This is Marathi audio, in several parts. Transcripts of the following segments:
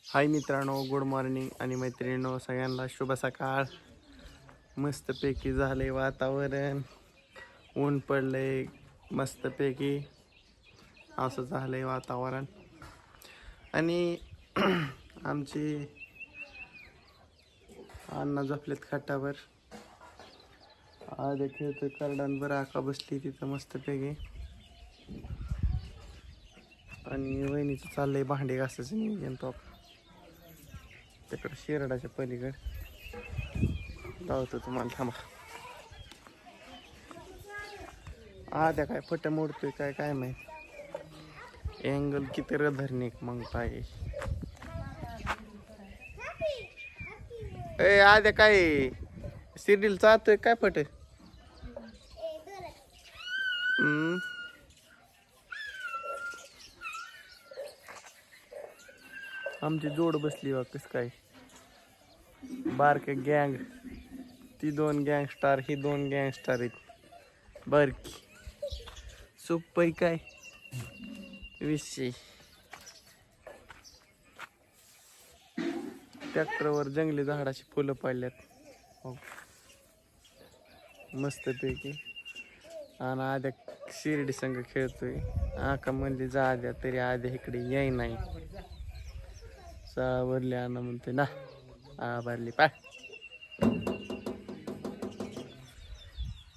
हाय मित्रांनो, गुड मॉर्निंग आणि मैत्रिणींनो, सगळ्यांना शुभ सकाळ. मस्तपैकी झाले वातावरण, ऊन पडलंय मस्तपैकी, असं झालंय वातावरण. आणि आमची अण्णा झोपलेत खाटावर. आज खेळतोय करडांवर, आका बसली तिथं मस्तपैकी. आणि वहिनीचं चाललंय भांडे घासायचं नियोजन. तो तिकडं शिरडाच्या पलीकडे लावतो तुम्हाला, थांबा. त्या काय फट मोडतोय काय माहित. एंगल किती रधरणे मगताय. आद्या काय सिरियल चालतोय काय फट. आमची जोड बसली बा कस काय. बारके गँग, ती दोन गँगस्टार, ही दोन गँगस्टार आहेत बारकी. सोपय काय विषय. ट्रॅक्टरवर जंगली झाडाची फुलं पडल्यात हो मस्तपैकी. आणि आद्या शिर्डी संघ खेळतोय. आका म्हणली जा आद्या, तरी आद्या इकडे याय नाही. सावरली आणा म्हणते ना, भरली पाय.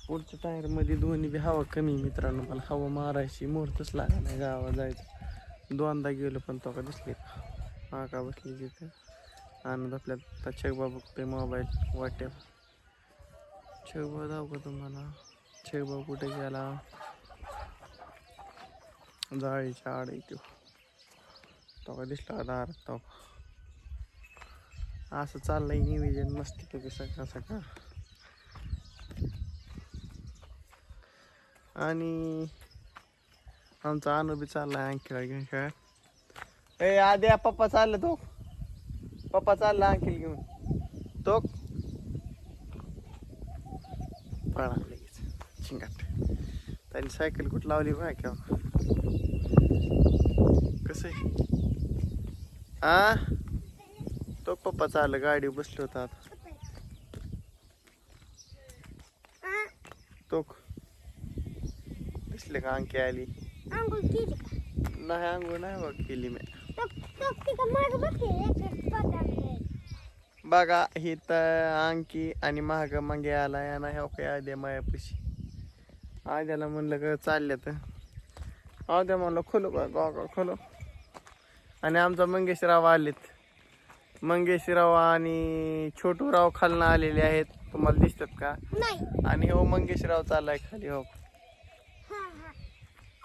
पुढच्या टायर मध्ये दोन्ही बी हवा कमी मित्रांनो. मला हवा मारायची मुहूर्तच लागा नाही गावात जायचं. दोनदा गेलो पण तो का दिसले का बसली तिथे. आनंद आपल्या छगबा बघतोय मोबाईल वाटेल. छगबा जाऊ का तुम्हाला. छगबा कुठे गेला, जाळीच्या आड येतो तो का दिसला दारात. तो असं चाललंय नियोजन मस्तपैकी सकाळ सकाळ. आणि आमचा अनुभव चाललाय अंकिला घेऊन खेळात. आद्या पप्पा चालला, तो पप्पा चालला अंकिल घेऊन. तो पळा लगेच चिंगाट. त्याने सायकल कुठं लावली बघा किंवा कसं आहे. तो पप्पा चालला, गाडी बसलो होता आता. तो दिसले का अंकी आली. नाही आंघोळ नाही बघ केली मी. बघा ही तर अंकी आणि महाग मागे आला या नाही. हो काय आद्या मायापाशी. आद्याला म्हणलं का चालल्या तर आद्या म्हणलं खोलो का खोलो. आणि आमचा मंगेशराव आलेत. मंगेशराव आणि छोटूराव खालनं आलेले आहेत, तुम्हाला दिसतात का. आणि हो मंगेशराव चाललाय खाली. हो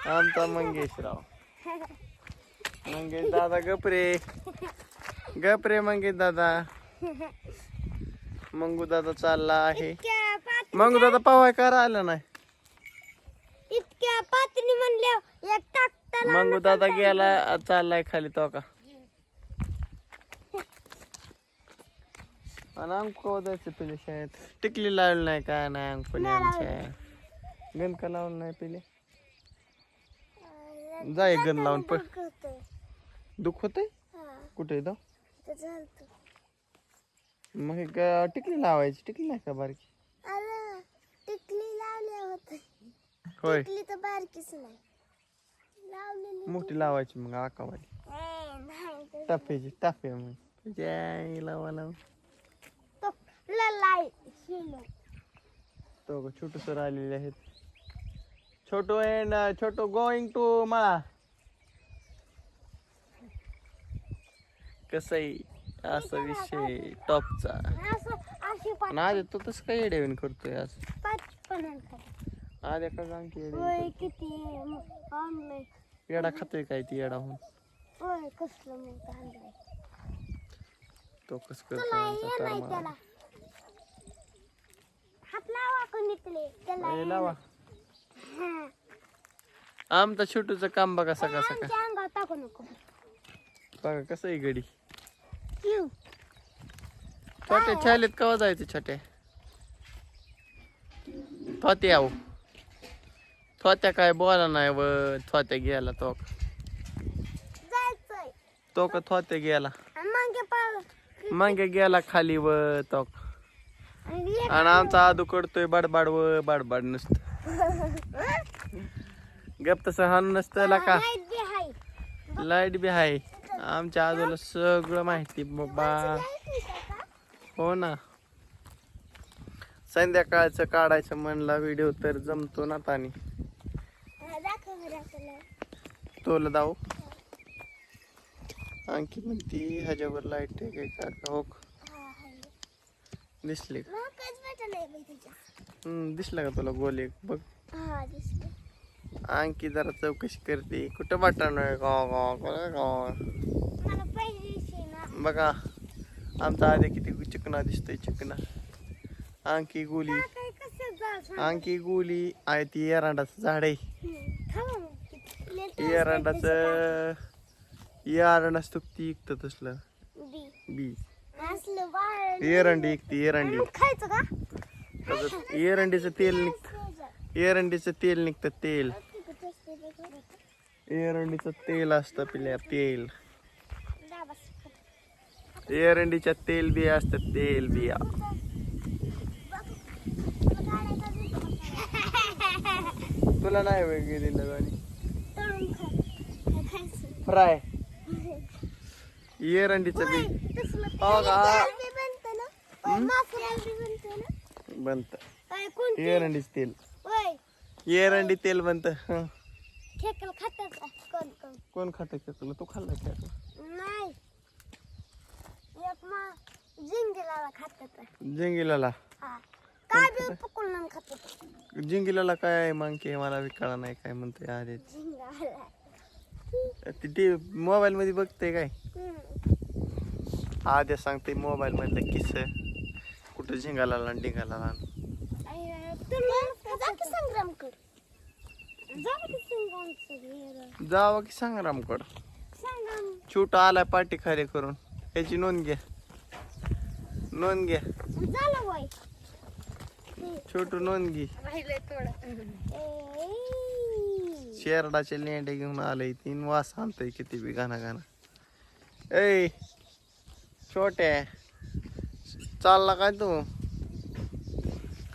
आमचा मंगेशराव. मंगेश दादा गपरे गपरे मंगेश दादा. मंगू दादा चालला आहे. मंगू दादा पवाय करा आला नाही. मंगू दादा गेला चाललाय खाली. तो का आणि अंक द्यायचं पहिले शाळेत. टिकली लावली नाही काय नाही अंकुने आमच्या. गणका लावलं नाही पहिले. जाय गण लावून पण दुःख होतंय. कुठे जाऊ मग टिकली लावायची. टिकली नाही का बारकी. टिकली लावली होती होय तर बारकीच नाही मोठी लावायची मग आकावाली. टाफेची टाफे मग जय लावा लाव. तो छोटू सर आलेले आहेत. छोटू अँड छोटू गोइंग टू मळा. कसं आहे असा विषय टॉपचा. आज तो तसं काय येड्यावीन करतोय आज. आज एका सांग येडा खातोय काय ती येडा होऊन. तो कस करतो लावा. आमचा छोटूचं काम बघा सकाळ सकाळ. बघा कसं आहे गडी. छोट्या शाळेत कवा जायचं. छोट्या थोत्या आहो. थोत्या काय बोला नाही व थोत्या गेला. तो का थोत्या गेला. मांग्या गेला खाली व तो आणि आमचा आदू करतोय बाडबाड व बाडबाड नुसतं गप तसं हान नसतं का लाईट बी आहे आमच्या आजूला सगळं माहिती बाबा हो ना संध्याकाळचं काढायचं म्हणला व्हिडिओ तर जमतो ना तानी तोला दाव आणखी म्हणती ह्याच्यावर लाईट आहे काय का हो दिसली का दिसला का तुला गोल एक बघ आणखी जरा चौकशी करते कुठं वाटण बघा आमचा आधी किती चिकना दिसतोय चिकना आणखी गोली आहे ती एरांडाचं झाड आहे एरांडाच तुकती इकत तसलं बी एरंडी इकती एरंडी एरंडीचं तेल निघत एरंडीचं तेल निघतं तेल एरंडीचं तेल असतं पिल्या तेल एरंडीच्या तेल बिया असतात तेल बिया तुला नाही वेगळी दिलं गाणी फ्राय एरंडीचं बी हो का बनत एरंडीच तेल एरंडी तेल बनत कोण खात तुला तू खाल्ला खेळ जिंगिलाला जिंगिलाला काय मग की मला विकाळा नाही काय म्हणते आधी ती मोबाईल मध्ये बघते काय आद्या सांगते मोबाईल मधलं किस कुठं झिंगाला डिंगाला जावं की संग्रामकड छोटा आलाय पाठी खाली करून याची नोंद घ्या छोटू नोंद घे शेरडाचे लेंडे घेऊन आले 3 वास आणतोय किती बी गाणं ए छोट्या चालला काय तू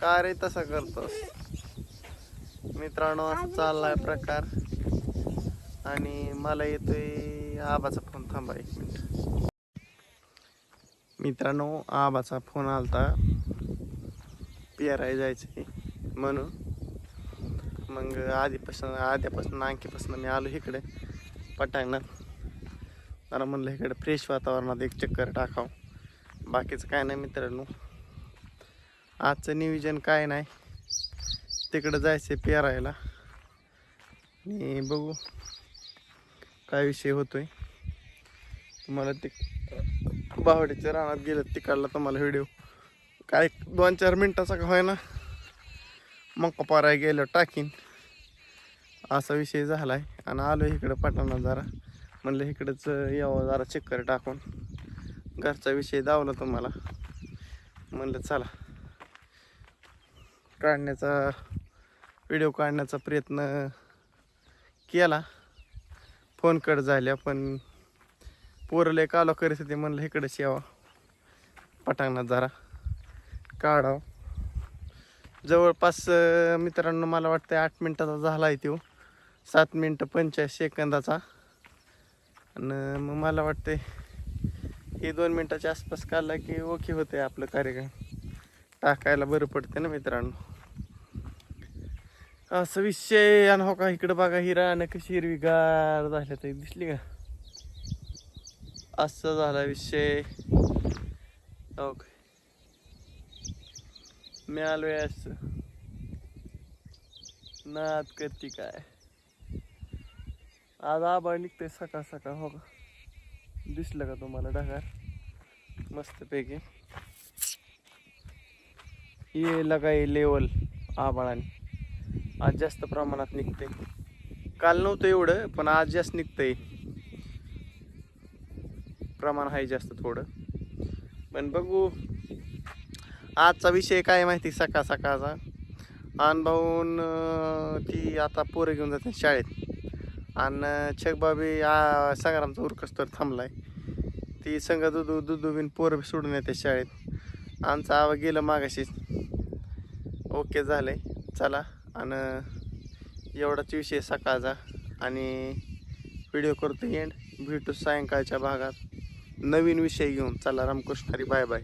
का रे तसा करतोस मित्रांनो असं चाललाय प्रकार आणि मला येतोय आबाचा फोन थांबा 1 मिनिट मित्रांनो आबाचा फोन आलता पेराय जायचंय म्हणून मग आद्यापासून आणखीपासून मी आलो इकडे पटांगणात जरा म्हणलं इकडे फ्रेश वातावरणात एक चक्कर टाकाव बाकीचं काय नाही मित्रांनो आजचं नियोजन काय नाही तिकडं जायचं पेरायला आणि बघू काय विषय होतोय तुम्हाला ते बावडीच्या रानात गेलं तिकडला तुम्हाला व्हिडिओ काय 2-4 मिनिटाचा का होय ना मग पाराय गेलं टाकीन असा विषय झालाय आणि आलो इकडं पटाना जरा म्हणलं इकडंच यावं जरा चक्कर टाकून घरचा विषय दावला तुम्हाला म्हणलं चला व्हिडिओ काढण्याचा प्रयत्न केला फोन कट झाल्या पण पोरले कालो करीत होते म्हणलं इकडंच यावं पटांगणात जरा काढावं जवळपास मित्रांनो मला वाटतं 8 मिनिटाचा झाला आहे तो 7 मिनिटं 45 सेकंदाचा आणि मग मला वाटते हे 2 मिनिटाच्या आसपास काढला की ओके होते आपलं कार्यक्रम टाकायला बरं पडते ना मित्रांनो असं विषय आणि हो का इकडं बघा हिरा कशी हिरवीगार झाल्या तरी दिसली का असं झाला विषय ओके मी आलोय असं नाद करते काय आज आबाळ निघते सकाळ सकाळ हो का दिसलं का तुम्हाला ढगार मस्तपैकी ये लगाय लेवल आबाळाने आज जास्त प्रमाणात निघते काल नव्हतं एवढं पण आज जास्त निघतंय प्रमाण आहे जास्त थोडं पण बघू आजचा विषय काय माहिती सकाळ सकाळचा अनुभवून ती आता पोरं घेऊन जाते शाळेत आणि छगबाबी संग्रामचा उरकस तर थांबलाय ती संग दुधूबिन पोरं सोडून येते शाळेत. आमचं आवा गेलं मागाशीच. ओके झालंय. चला आणि एवढाच विषय सकाळचा आणि व्हिडिओ करतो एंड. भेटू सायंकाळच्या भागात नवीन विषय घेऊन. चला रामकृष्ण हरी, बाय बाय.